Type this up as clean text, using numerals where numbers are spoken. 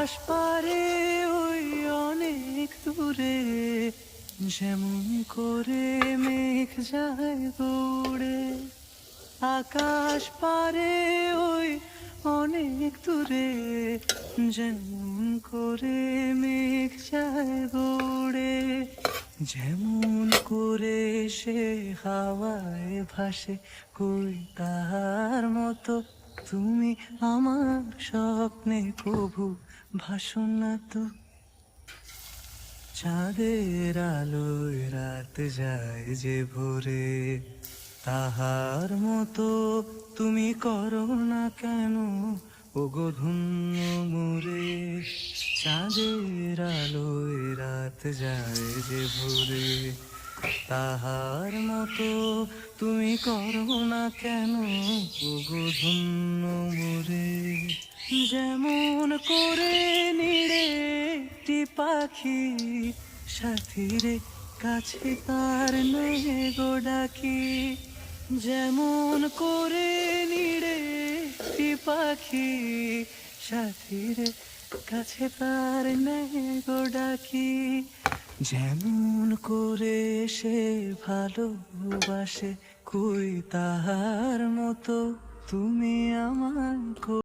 আকাশ পারে ওই অনেক দূরে, যেমন করে মেঘ যায় দৌড়ে। আকাশ পারে ওই অনেক দূরে, যেমন করে মেঘ যায় দৌড়ে। যেমন করে সে হাওয়ায় ভাসে, কই তার মতো তুমি আমার স্বপ্নে কভু ভাসো না তো। চাঁদের আলোয় রাত যায় যে ভোরে, তাহার মতো তুমি করো না কেন ওগো ধন্য মোরে। চাঁদের আলোয় রাত যায় যে ভোরে, তাহার মতো তুমি করো না কেন ওগো ধন্য মোরে। যেমন করে নিড়ে একটি পাখি, সাথীরে কাছে তার নেই গো ডাকি। যেমন করে নিড়ে একটি পাখি, সাথীরে কাছে তার নেই গো ডাকি। যেমন করে সে ভালোবাসে, কই তাহার মতো তুমি আমার